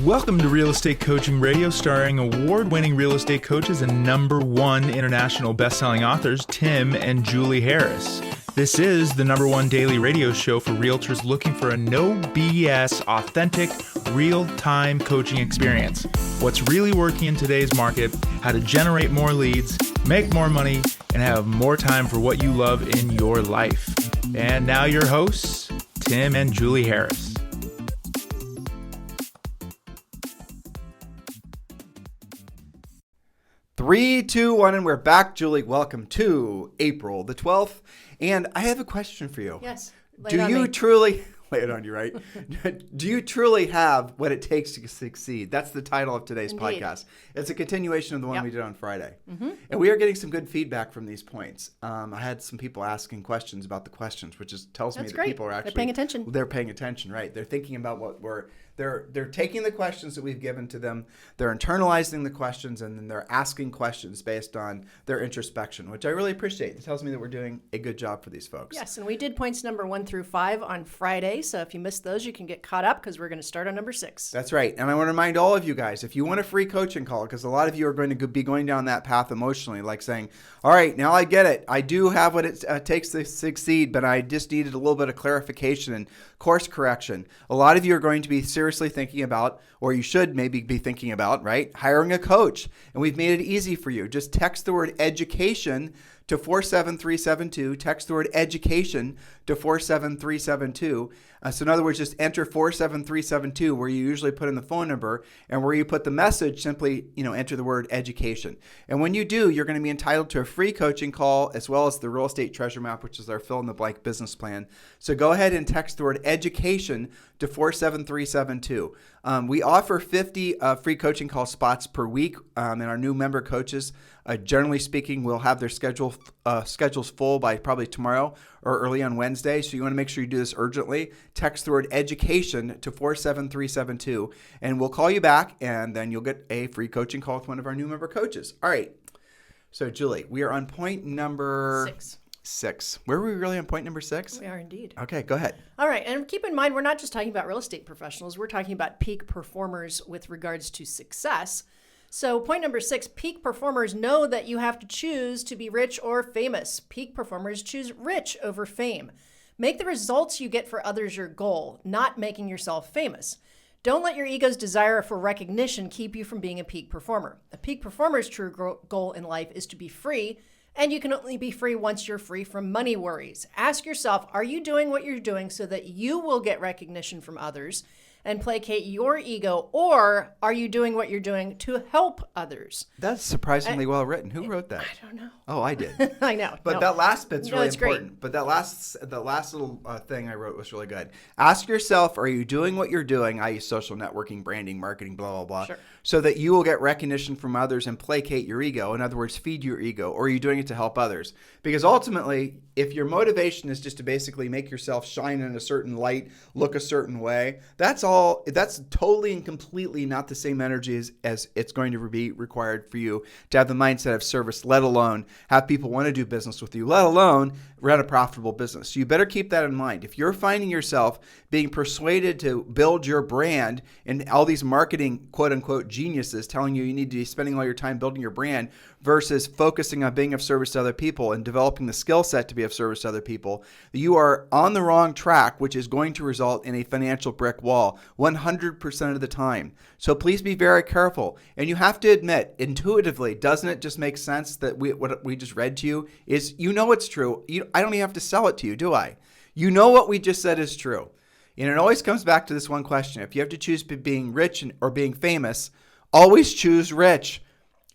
Welcome to Real Estate Coaching Radio, starring award-winning real estate coaches and #1 international best-selling authors, Tim and Julie Harris. This is the #1 daily radio show for realtors looking for a no BS, authentic, real-time coaching experience. What's really working in today's market, how to generate more leads, make more money, and have more time for what you love in your life. And now your hosts, Tim and Julie Harris. 3, 2, 1, and we're back. Julie, welcome to April the 12th. And I have a question for you. Yes. Do you truly, lay it on you, right? Do you truly have what it takes to succeed? That's the title of today's podcast. It's a continuation of the one we did on Friday. Mm-hmm. And we are getting some good feedback from these points. I had some people asking questions about the questions, which tells me that people are actually... They're paying attention. They're paying attention, right? They're thinking about what we're... They're taking the questions that we've given to them, they're internalizing the questions, and then they're asking questions based on their introspection, which I really appreciate. It tells me that we're doing a good job for these folks. Yes, and we did points number 1 through 5 on Friday, so if you missed those, you can get caught up because we're going to start on number 6. That's right, and I want to remind all of you guys, if you want a free coaching call, because a lot of you are going to be going down that path emotionally, like saying, all right, now I get it. I do have what it takes to succeed, but I just needed a little bit of clarification and course correction. A lot of you are going to be seriously thinking about, or you should maybe be thinking about, right, hiring a coach. And we've made it easy for you. Just text the word education to 47372. Text the word education to 47372. So in other words, just enter 47372 where you usually put in the phone number, and where you put the message, simply, enter the word education. And when you do, you're going to be entitled to a free coaching call as well as the real estate treasure map, which is our fill in the blank business plan. So go ahead and text the word education to 47372. We offer 50 free coaching call spots per week, and our new member coaches, generally speaking, will have their schedules full by probably tomorrow or early on Wednesday. So you want to make sure you do this urgently. Text the word education to 47372, and we'll call you back, and then you'll get a free coaching call with one of our new member coaches. All right. So Julie, we are on point number 6. Were we really on point number 6? We are indeed. Okay, go ahead. All right, and keep in mind, we're not just talking about real estate professionals. We're talking about peak performers with regards to success. So point number 6, peak performers know that you have to choose to be rich or famous. Peak performers choose rich over fame. Make the results you get for others your goal, not making yourself famous. Don't let your ego's desire for recognition keep you from being a peak performer. A peak performer's true goal in life is to be free, and you can only be free once you're free from money worries. Ask yourself, are you doing what you're doing so that you will get recognition from others and placate your ego, or are you doing what you're doing to help others? That's surprisingly well written. Who wrote that? I don't know. Oh, I did. I know. But that last bit's really important. Great. But the last little thing I wrote was really good. Ask yourself, are you doing what you're doing, i.e. social networking, branding, marketing, blah, blah, blah, sure, so that you will get recognition from others and placate your ego? In other words, feed your ego. Or are you doing it to help others? Because ultimately, if your motivation is just to basically make yourself shine in a certain light, look a certain way, that's totally and completely not the same energy as it's going to be required for you to have the mindset of service, let alone have people want to do business with you, let alone run a profitable business. So you better keep that in mind. If you're finding yourself being persuaded to build your brand, and all these marketing quote unquote geniuses telling you need to be spending all your time building your brand versus focusing on being of service to other people and developing the skill set to be of service to other people, you are on the wrong track, which is going to result in a financial brick wall 100% of the time. So please be very careful. And you have to admit, intuitively, doesn't it just make sense that what we just read to you is, it's true. I don't even have to sell it to you, do I? You know what we just said is true. And it always comes back to this one question. If you have to choose being rich or being famous, always choose rich.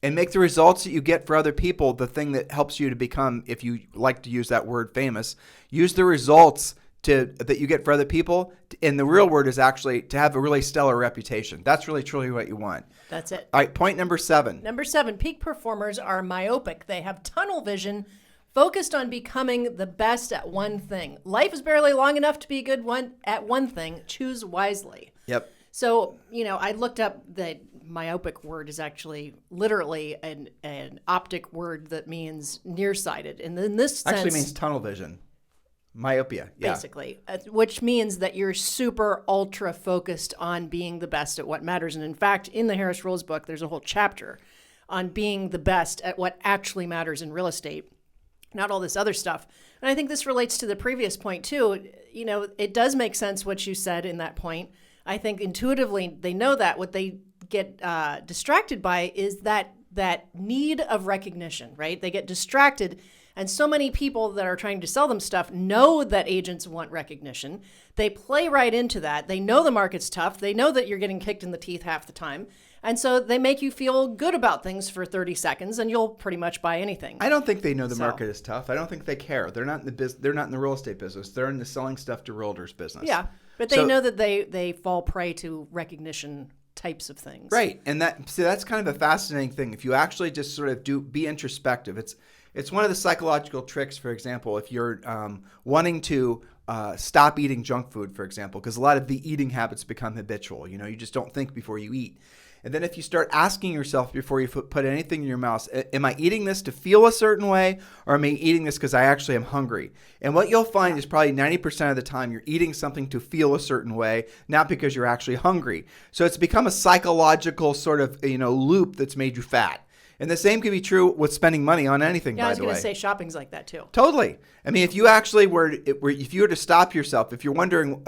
And make the results that you get for other people the thing that helps you to become, if you like to use that word, famous. Use the results that you get for other people. And the real word is actually to have a really stellar reputation. That's really, truly what you want. That's it. All right, point number 7. Number 7, peak performers are myopic. They have tunnel vision, focused on becoming the best at one thing. Life is barely long enough to be good at one thing. Choose wisely. Yep. So, I looked up that myopic word is actually literally an optic word that means nearsighted. And in this sense... Actually means tunnel vision. Myopia, yeah. Basically, which means that you're super ultra focused on being the best at what matters. And in fact, in the Harris Rules book, there's a whole chapter on being the best at what actually matters in real estate, not all this other stuff. And I think this relates to the previous point too. You know, it does make sense what you said in that point. I think intuitively they know that. What they get distracted by is that need of recognition, right? They get distracted. And so many people that are trying to sell them stuff know that agents want recognition. They play right into that. They know the market's tough. They know that you're getting kicked in the teeth half the time. And so they make you feel good about things for 30 seconds and you'll pretty much buy anything. I don't think they know the market is tough. I don't think they care. They're not in they're not in the real estate business. They're in the selling stuff to realtors business. Yeah, but they know that they fall prey to recognition types of things. Right. And that's kind of a fascinating thing. If you actually just sort of be introspective, it's one of the psychological tricks. For example, if you're wanting to stop eating junk food, for example, because a lot of the eating habits become habitual. You know, you just don't think before you eat. And then if you start asking yourself before you put anything in your mouth, am I eating this to feel a certain way, or am I eating this because I actually am hungry? And what you'll find is probably 90% of the time you're eating something to feel a certain way, not because you're actually hungry. So it's become a psychological sort of loop that's made you fat. And the same can be true with spending money on anything, by the way. I was going to say shopping's like that too. Totally. I mean, if you actually if you were to stop yourself, if you're wondering,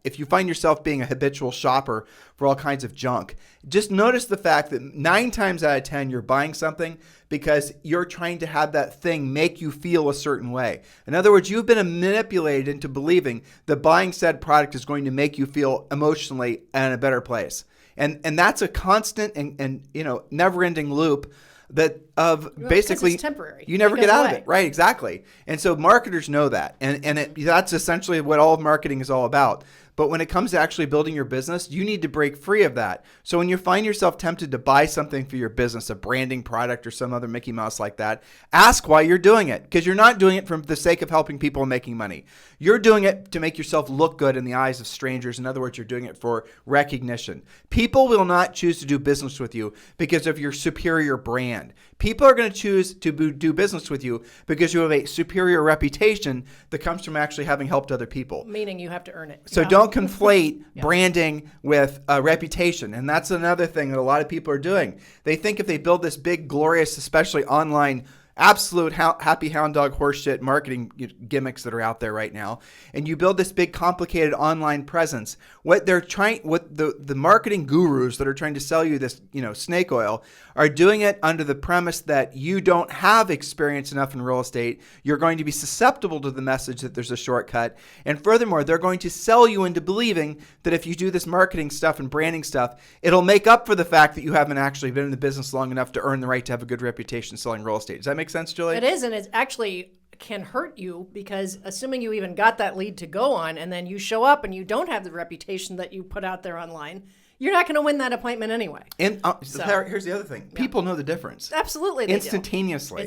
if you find yourself being a habitual shopper for all kinds of junk, just notice the fact that 9 times out of 10, you're buying something because you're trying to have that thing make you feel a certain way. In other words, you've been manipulated into believing that buying said product is going to make you feel emotionally in a better place. And that's a constant and never-ending loop basically it's temporary. You never get out of it. Right, exactly. And so marketers know that. And that's essentially what all of marketing is all about. But when it comes to actually building your business, you need to break free of that. So when you find yourself tempted to buy something for your business, a branding product or some other Mickey Mouse like that, ask why you're doing it. Because you're not doing it for the sake of helping people and making money. You're doing it to make yourself look good in the eyes of strangers. In other words, you're doing it for recognition. People will not choose to do business with you because of your superior brand. People are going to choose to do business with you because you have a superior reputation that comes from actually having helped other people. Meaning you have to earn it. So don't conflate branding with reputation. And that's another thing that a lot of people are doing. They think if they build this big, glorious, especially online, absolute happy hound dog horseshit marketing gimmicks that are out there right now, and you build this big complicated online presence, what the marketing gurus that are trying to sell you this snake oil are doing it under the premise that you don't have experience enough in real estate. You're going to be susceptible to the message that there's a shortcut, and furthermore, they're going to sell you into believing that if you do this marketing stuff and branding stuff, it'll make up for the fact that you haven't actually been in the business long enough to earn the right to have a good reputation selling real estate. Does that make sense, Julie? It is, and it actually can hurt you because assuming you even got that lead to go on and then you show up and you don't have the reputation that you put out there online, you're not going to win that appointment anyway. And here's the other thing. People know the difference. Absolutely, they instantaneously. Do.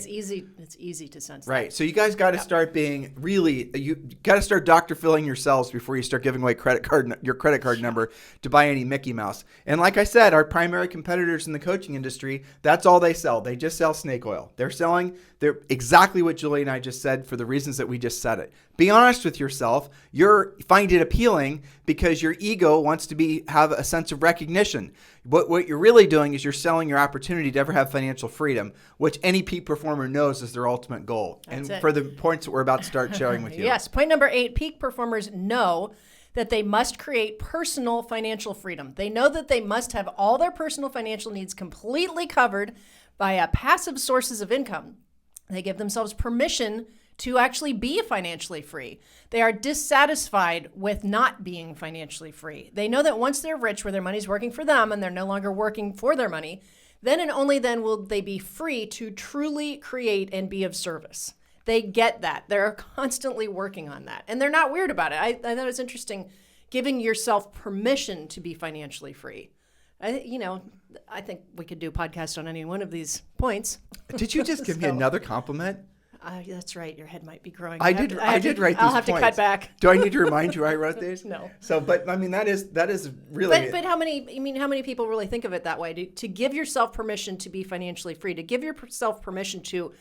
It's easy to sense right. that. So you guys got to start being you got to start Dr. Filling yourselves before you start giving away your credit card number to buy any Mickey Mouse. And like I said, our primary competitors in the coaching industry, that's all they sell. They just sell snake oil. They're exactly what Julie and I just said for the reasons that we just said it. Be honest with yourself. You find it appealing because your ego wants to have a sense of recognition. What you're really doing is you're selling your opportunity to ever have financial freedom, which any peak performer knows is their ultimate goal. That's and it. For the points that we're about to start sharing with you. Yes. Point number 8, peak performers know that they must create personal financial freedom. They know that they must have all their personal financial needs completely covered via passive sources of income. They give themselves permission to actually be financially free. They are dissatisfied with not being financially free. They know that once they're rich, where their money's working for them and they're no longer working for their money, then and only then will they be free to truly create and be of service. They get that. They're constantly working on that. And they're not weird about it. I thought it was interesting giving yourself permission to be financially free. I think we could do a podcast on any one of these points. Did you just give me another compliment? That's right. Your head might be growing. I did write these points. I'll have to cut back. Do I need to remind you I wrote these? No. So, but I mean, that is really. But how many people really think of it that way? To give yourself permission to be financially free, to give yourself permission to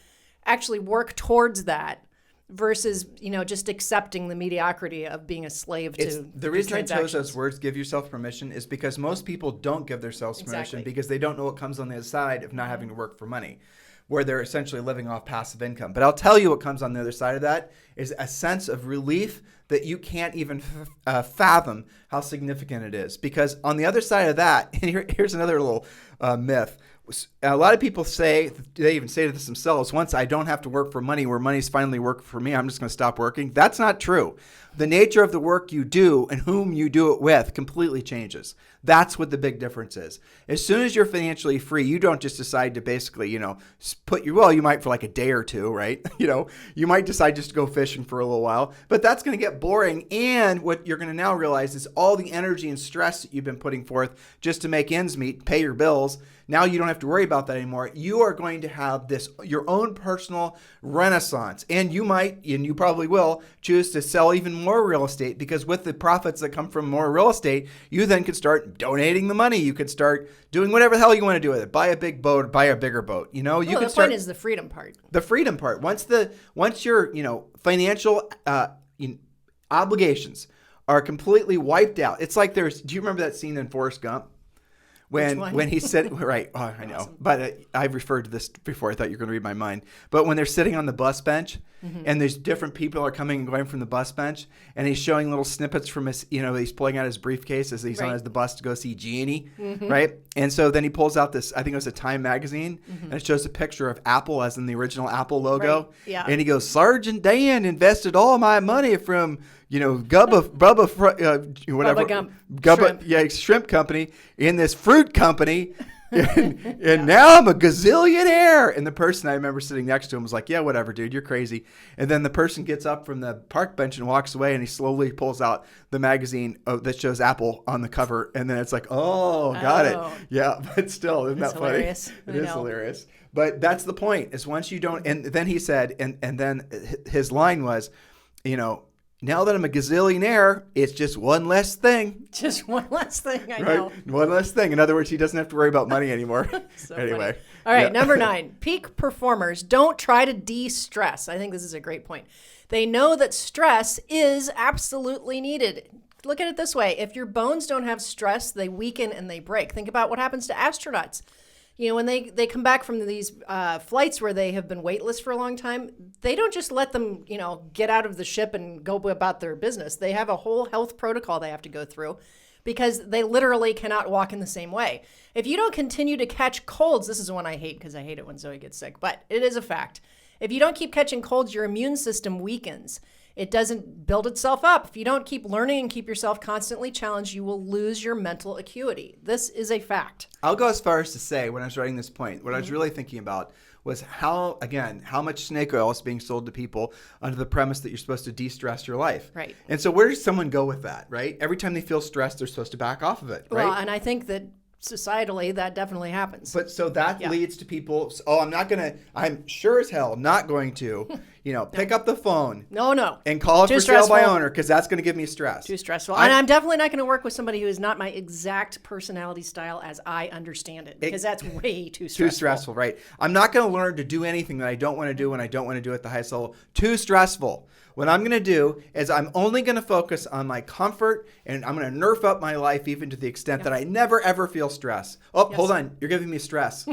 actually work towards that, versus, just accepting the mediocrity of being a slave to the reason I chose transactions. those words, give yourself permission, is because most people don't give themselves permission Exactly. because they don't know what comes on the other side of not having to work for money, where they're essentially living off passive income. But I'll tell you what comes on the other side of that is a sense of relief that you can't even fathom how significant it is. Because on the other side of that, and here's another little myth. A lot of people say, they even say this themselves, once I don't have to work for money, where money's finally working for me, I'm just going to stop working. That's not true. The nature of the work you do and whom you do it with completely changes. That's what the big difference is. As soon as you're financially free, you don't just decide to basically, you might for like a day or two, right? You might decide just to go fishing for a little while, but that's going to get boring. And what you're going to now realize is all the energy and stress that you've been putting forth just to make ends meet, pay your bills. Now you don't have to worry about that anymore. You are going to have your own personal renaissance. And you might, and you probably will, choose to sell even more real estate, because with the profits that come from more real estate, you then could start donating the money. You could start doing whatever the hell you want to do with it. Buy a big boat, buy a bigger boat. The point is the freedom part. The freedom part. Once your financial obligations are completely wiped out. It's like do you remember that scene in Forrest Gump? When he's sitting, right, I know, awesome. But I've referred to this before. I thought you were going to read my mind. But when they're sitting on the bus bench, and there's different people are coming and going from the bus bench, and he's showing little snippets from his, he's pulling out his briefcase as he's on the bus to go see Jeannie, right? And so then he pulls out this, I think it was a Time magazine, and it shows a picture of Apple as in the original Apple logo. Right. Yeah. And he goes, Sergeant Dan invested all my money from shrimp company in this fruit company, and now I'm a gazillionaire. And the person I remember sitting next to him was like, yeah, whatever, dude, you're crazy. And then the person gets up from the park bench and walks away, and he slowly pulls out the magazine that shows Apple on the cover, and then it's like, got it. Yeah, but still, isn't that funny? Hilarious. It is hilarious. But that's the point, is once you don't, and then he said, and then his line was, now that I'm a gazillionaire, it's just one less thing. Just one less thing, I know. One less thing. In other words, he doesn't have to worry about money anymore. Anyway. Funny. All right, number 9. Peak performers don't try to de-stress. I think this is a great point. They know that stress is absolutely needed. Look at it this way. If your bones don't have stress, they weaken and they break. Think about what happens to astronauts. When they come back from these flights where they have been weightless for a long time, they don't just let them, get out of the ship and go about their business. They have a whole health protocol they have to go through, because they literally cannot walk in the same way. If you don't continue to catch colds, this is one I hate because I hate it when Zoe gets sick, but it is a fact. If you don't keep catching colds, your immune system weakens. It doesn't build itself up. If you don't keep learning and keep yourself constantly challenged, you will lose your mental acuity. This is a fact. I'll go as far as to say, when I was writing this point, what I was really thinking about was how much snake oil is being sold to people under the premise that you're supposed to de-stress your life. Right. And so where does someone go with that, right? Every time they feel stressed, they're supposed to back off of it, right? Well, and I think that societally that definitely happens. But so that leads to people, I'm sure as hell not going to, pick up the phone. No. And call it Too for sale by stressful. owner, because that's going to give me stress. Too stressful. And I'm definitely not going to work with somebody who is not my exact personality style as I understand it, because that's way too stressful. Too stressful, right. I'm not going to learn to do anything that I don't want to do when I don't want to do it at the highest level. Too stressful. What I'm going to do is I'm only going to focus on my comfort, and I'm going to nerf up my life even to the extent that I never, ever feel stress. Oh, hold on. You're giving me stress.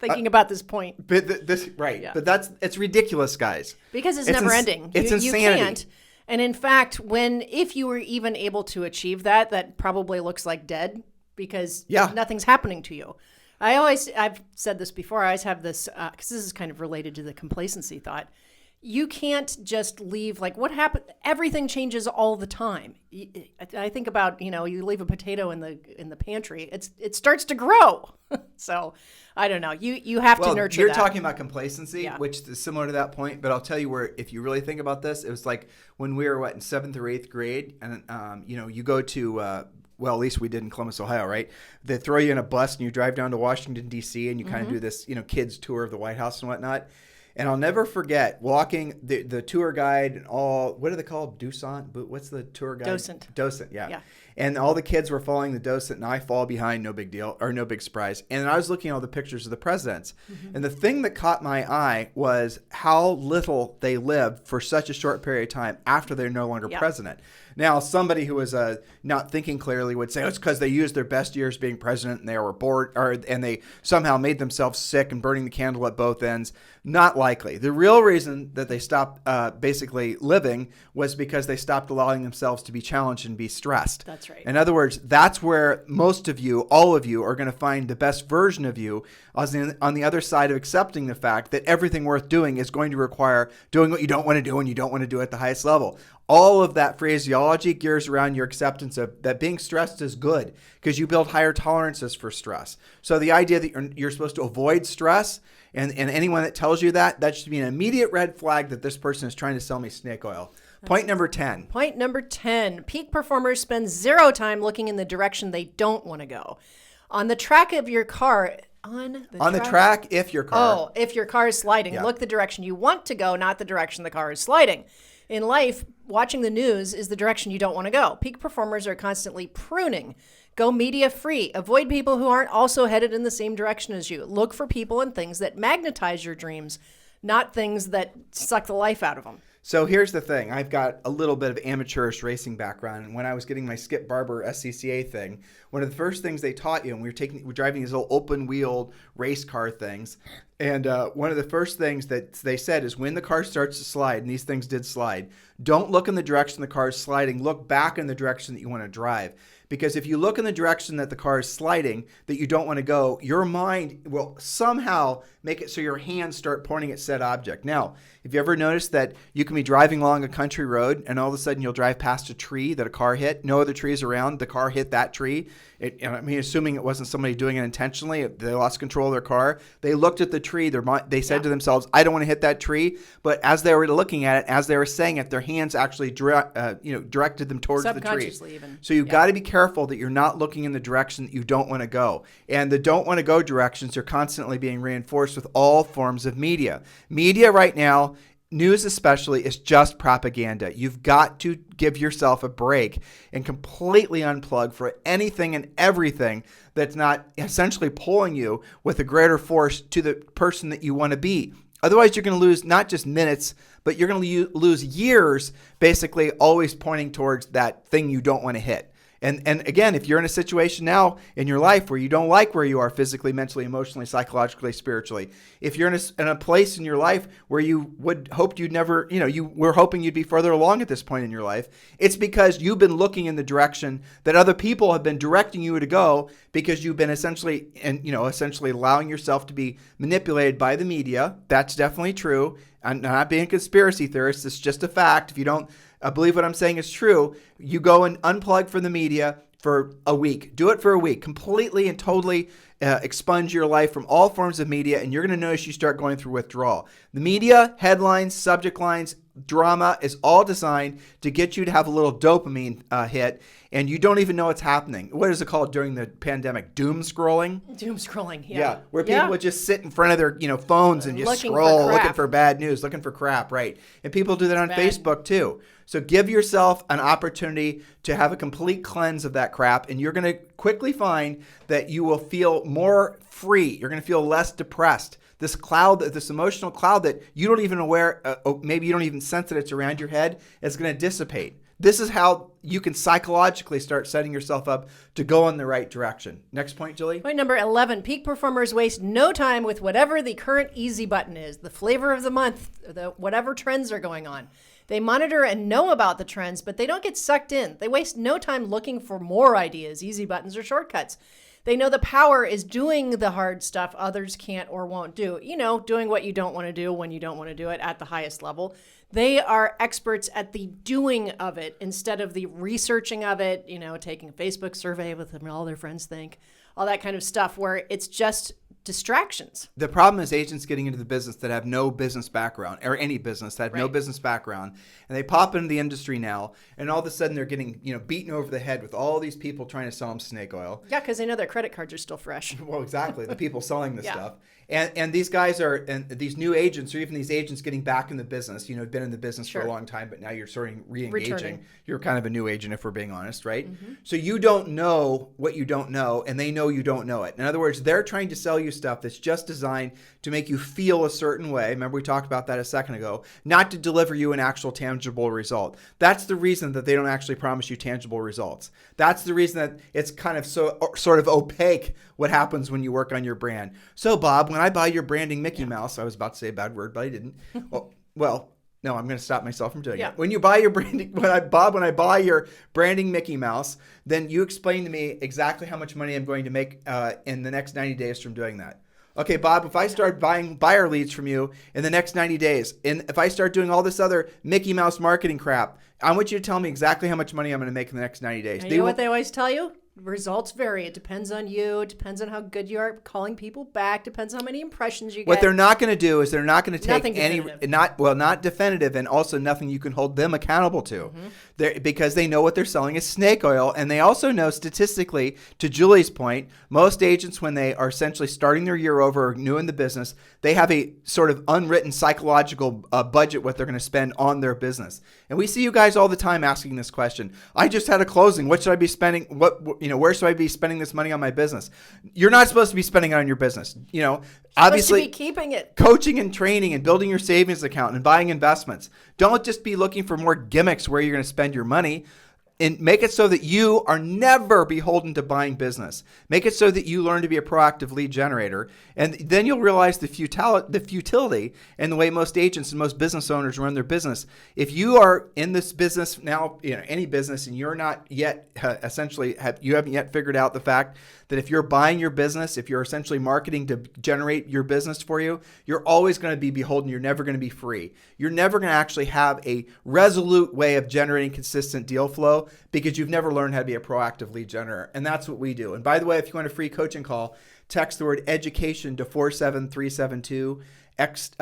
Thinking about this point. But But it's ridiculous, guys. Because it's never ending. It's insanity. You can't. And in fact, if you were even able to achieve that probably looks like dead, because nothing's happening to you. I've said this before, I always have this, because this is kind of related to the complacency thought. You can't just leave, like, what happened? Everything changes all the time. I think about, you leave a potato in the pantry, it starts to grow. So I don't know. You have to nurture you're that. talking about complacency, which is similar to that point. But I'll tell you where, if you really think about this, it was like when we were in 7th or 8th grade, and you go to well, at least we did in Columbus, Ohio, right? They throw you in a bus and you drive down to Washington, D.C., and you kind of do this, kids tour of the White House and whatnot. And I'll never forget walking the tour guide and all, what are they called? Docent? What's the tour guide? Docent, yeah. And all the kids were following the docent, and I fall behind, no big deal, or no big surprise. And I was looking at all the pictures of the presidents. And the thing that caught my eye was how little they lived for such a short period of time after they're no longer president. Now, somebody who was not thinking clearly would say, it's because they used their best years being president and they were bored, and they somehow made themselves sick and burning the candle at both ends. Not likely. The real reason that they stopped basically living was because they stopped allowing themselves to be challenged and be stressed. That's right. In other words, that's where most of you, all of you, are going to find the best version of you on the other side of accepting the fact that everything worth doing is going to require doing what you don't want to do and you don't want to do at the highest level. All of that phraseology gears around your acceptance of that being stressed is good because you build higher tolerances for stress. So the idea that you're supposed to avoid stress and anyone that tells you that should be an immediate red flag that this person is trying to sell me snake oil. Point number 10. Point number 10. Peak performers spend zero time looking in the direction they don't want to go. On the track of your car... On the track if your car... Oh, if your car is sliding. Look the direction you want to go, not the direction the car is sliding. In life, watching the news is the direction you don't want to go. Peak performers are constantly pruning. Go media free. Avoid people who aren't also headed in the same direction as you. Look for people and things that magnetize your dreams, not things that suck the life out of them. So here's the thing. I've got a little bit of amateurish racing background. And when I was getting my Skip Barber SCCA thing, one of the first things they taught you, and we were driving these little open-wheeled race car things, and one of the first things that they said is when the car starts to slide, and these things did slide, don't look in the direction the car is sliding. Look back in the direction that you want to drive. Because if you look in the direction that the car is sliding, that you don't want to go, your mind will somehow make it so your hands start pointing at said object. Now, have you ever noticed that you can be driving along a country road and all of a sudden you'll drive past a tree that a car hit, no other trees around, the car hit that tree? Assuming it wasn't somebody doing it intentionally, they lost control of their car. They looked at the tree, they said to themselves, I don't want to hit that tree. But as they were looking at it, as they were saying it, their hands actually directed them towards the tree. Subconsciously even. So you've got to be careful that you're not looking in the direction that you don't want to go. And the don't want to go directions are constantly being reinforced with all forms of media. Media right now, news especially, is just propaganda. You've got to give yourself a break and completely unplug for anything and everything that's not essentially pulling you with a greater force to the person that you want to be. Otherwise, you're going to lose not just minutes, but you're going to lose years basically always pointing towards that thing you don't want to hit. And again, if you're in a situation now in your life where you don't like where you are physically, mentally, emotionally, psychologically, spiritually, if you're in a place in your life where you would hope you'd never, you were hoping you'd be further along at this point in your life, it's because you've been looking in the direction that other people have been directing you to go because you've been essentially allowing yourself to be manipulated by the media. That's definitely true. I'm not being a conspiracy theorist. It's just a fact. If you don't believe what I'm saying is true, you go and unplug from the media for a week. Do it for a week. Completely and totally expunge your life from all forms of media, and you're going to notice you start going through withdrawal. The media, headlines, subject lines, drama is all designed to get you to have a little dopamine hit, and you don't even know what's happening. What is it called during the pandemic? Doom scrolling? Doom scrolling, yeah. Where people would just sit in front of their phones and just scroll, looking for bad news, looking for crap, right? And people do that on Facebook too. So give yourself an opportunity to have a complete cleanse of that crap, and you're going to quickly find that you will feel more free. You're going to feel less depressed. This cloud, this emotional cloud that you don't even maybe you don't even sense that it's around your head, is going to dissipate. This is how you can psychologically start setting yourself up to go in the right direction. Next point, Julie. Point number 11. Peak performers waste no time with whatever the current easy button is, the flavor of the month, whatever trends are going on. They monitor and know about the trends, but they don't get sucked in. They waste no time looking for more ideas, easy buttons, or shortcuts. They know the power is doing the hard stuff others can't or won't do. Doing what you don't want to do when you don't want to do it at the highest level. They are experts at the doing of it instead of the researching of it, taking a Facebook survey with them, all their friends think, all that kind of stuff where it's just distractions. The problem is agents getting into the business that have no business background, or any business that have no Right. business background, and they pop into the industry now, and all of a sudden they're getting beaten over the head with all these people trying to sell them snake oil. Yeah, because they know their credit cards are still fresh. Well, exactly. The people selling this Yeah. stuff. And these guys and these new agents, or even these agents getting back in the business, been in the business for Sure. a long time, but now you're sort of re-engaging. Returning. You're kind of a new agent, if we're being honest, right? So you don't know what you don't know, and they know you don't know it. In other words, they're trying to sell you stuff that's just designed to make you feel a certain way. Remember, we talked about that a second ago, not to deliver you an actual tangible result. That's the reason that they don't actually promise you tangible results. That's the reason that it's kind of sort of opaque what happens when you work on your brand. So, Bob, when I buy your branding Mickey Mouse, I was about to say a bad word, but I didn't. Well, no, I'm going to stop myself from doing it. When you buy your branding, when I buy your branding Mickey Mouse, then you explain to me exactly how much money I'm going to make in the next 90 days from doing that. Okay, Bob, if I start buying buyer leads from you in the next 90 days, and if I start doing all this other Mickey Mouse marketing crap, I want you to tell me exactly how much money I'm going to make in the next 90 days. And you know what they always tell you? Results vary. It depends on you. It depends on how good you are calling people back. Depends on how many impressions you get. What they're not going to do is they're not going to take Nothing any, definitive. not definitive, and also nothing you can hold them accountable to. Because they know what they're selling is snake oil. And they also know statistically, to Julie's point, most agents, when they are essentially starting their year over or new in the business, they have a sort of unwritten psychological budget what they're going to spend on their business. And we see you guys all the time asking this question. I just had a closing. What should I be spending? Where should I be spending this money on my business? You're not supposed to be spending it on your business. Obviously, supposed to be keeping it. Coaching and training and building your savings account and buying investments. Don't just be looking for more gimmicks where you're going to spend your money. And make it so that you are never beholden to buying business. Make it so that you learn to be a proactive lead generator. And then you'll realize the futility and the way most agents and most business owners run their business. If you are in this business now, any business, and you're not yet you haven't yet figured out the fact that if you're buying your business, if you're essentially marketing to generate your business for you, you're always going to be beholden. You're never going to be free. You're never going to actually have a resolute way of generating consistent deal flow because you've never learned how to be a proactive lead generator. And that's what we do. And by the way, if you want a free coaching call, text the word education to 47372. Text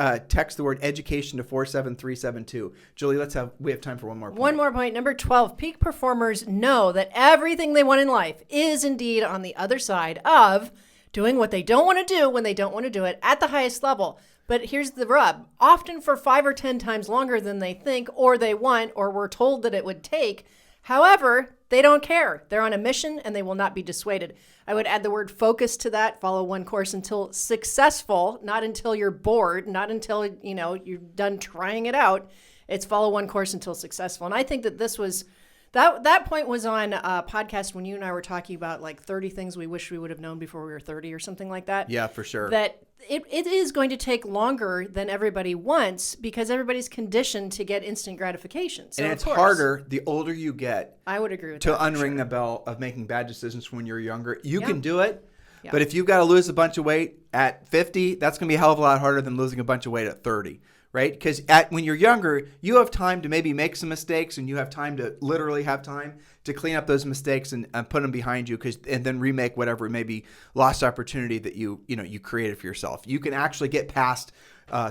the word education to 47372. Julie, we have time for one more point. One more point. Number 12, peak performers know that everything they want in life is indeed on the other side of doing what they don't want to do when they don't want to do it at the highest level. But here's the rub. Often for 5 or 10 times longer than they think or they want or were told that it would take. However, they don't care. They're on a mission and they will not be dissuaded. I would add the word focus to that. Follow one course until successful, not until you're bored, not until you're done trying it out. It's follow one course until successful. And I think that this was that point was on a podcast when you and I were talking about like 30 things we wish we would have known before we were 30 or something like that. Yeah, for sure. That it is going to take longer than everybody wants because everybody's conditioned to get instant gratification. So and it's harder the older you get. I would agree with to that. To unring the bell of making bad decisions when you're younger. You can do it, Yeah. but if you've got to lose a bunch of weight at 50, that's going to be a hell of a lot harder than losing a bunch of weight at 30. Right? Because when you're younger, you have time to maybe make some mistakes and you have time to literally have time to clean up those mistakes and put them behind you and then remake whatever maybe lost opportunity that you created for yourself. You can actually get past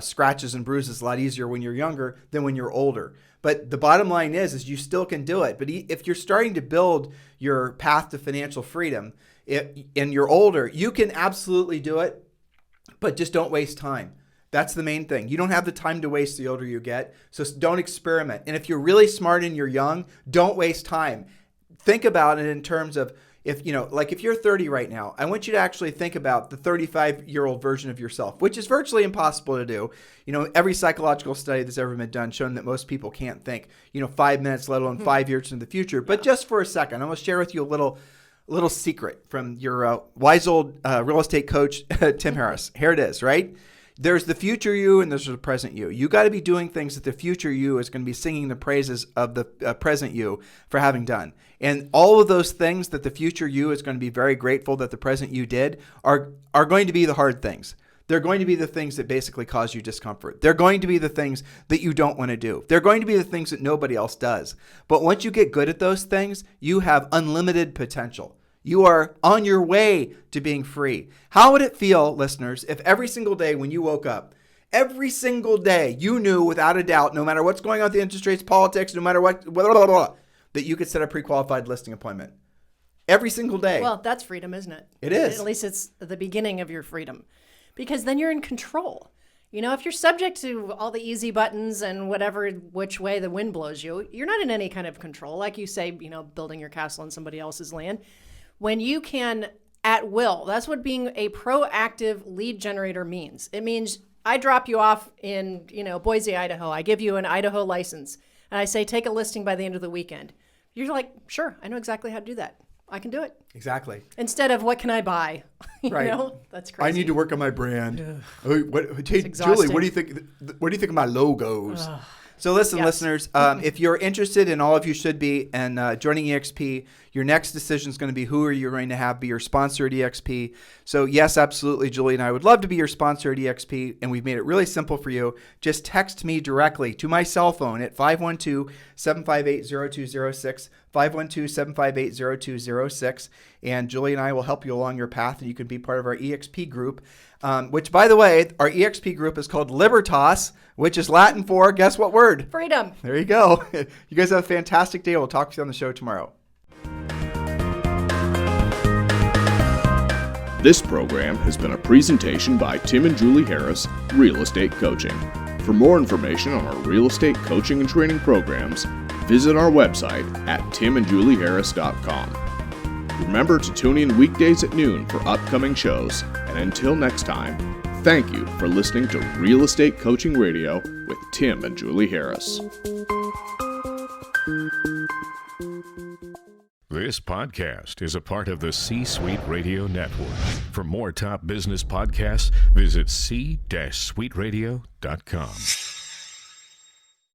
scratches and bruises a lot easier when you're younger than when you're older. But the bottom line is you still can do it. But if you're starting to build your path to financial freedom and you're older, you can absolutely do it, but just don't waste time. That's the main thing. You don't have the time to waste the older you get, so don't experiment. And if you're really smart and you're young, don't waste time. Think about it in terms of if you're 30 right now, I want you to actually think about the 35-year-old version of yourself, which is virtually impossible to do. Every psychological study that's ever been done shown that most people can't think, 5 minutes, let alone 5 years into the future. But just for a second, I'm going to share with you a little secret from your wise old real estate coach, Tim Harris. Here it is, right? There's the future you and there's the present you. You got to be doing things that the future you is going to be singing the praises of the present you for having done. And all of those things that the future you is going to be very grateful that the present you did are going to be the hard things. They're going to be the things that basically cause you discomfort. They're going to be the things that you don't want to do. They're going to be the things that nobody else does. But once you get good at those things, you have unlimited potential. You are on your way to being free. How would it feel, listeners, if every single day when you woke up, every single day you knew without a doubt, no matter what's going on with the interest rates, politics, no matter what, that you could set a pre-qualified listing appointment? Every single day. Well, that's freedom, isn't it? It is. At least it's the beginning of your freedom, because then you're in control. You know, if you're subject to all the easy buttons and whatever, which way the wind blows you, you're not in any kind of control. Like you say, you know, building your castle on somebody else's land. When you can, at will, that's what being a proactive lead generator means. It means I drop you off in, you know, Boise, Idaho. I give you an Idaho license and I say, take a listing by the end of the weekend. You're like, sure, I know exactly how to do that. I can do it. Exactly. Instead of what can I buy? You Right. know, that's crazy. I need to work on my brand. Hey, Julie, exhausting. what do you think? What do you think of my logos? So listen, Yes. listeners, if you're interested, and all of you should be, and joining EXP, your next decision is going to be who are you going to have be your sponsor at EXP. So yes, absolutely, Julie and I would love to be your sponsor at EXP, and we've made it really simple for you. Just text me directly to my cell phone at 512-758-0206, 512-758-0206, and Julie and I will help you along your path, and you can be part of our EXP group, which, by the way, our EXP group is called Libertas, which is Latin for, guess what word? Freedom. There you go. You guys have a fantastic day. We'll talk to you on the show tomorrow. This program has been a presentation by Tim and Julie Harris, Real Estate Coaching. For more information on our real estate coaching and training programs, visit our website at timandjulieharris.com. Remember to tune in weekdays at noon for upcoming shows, and until next time, thank you for listening to Real Estate Coaching Radio with Tim and Julie Harris. This podcast is a part of the C-Suite Radio Network. For more top business podcasts, visit c-suiteradio.com.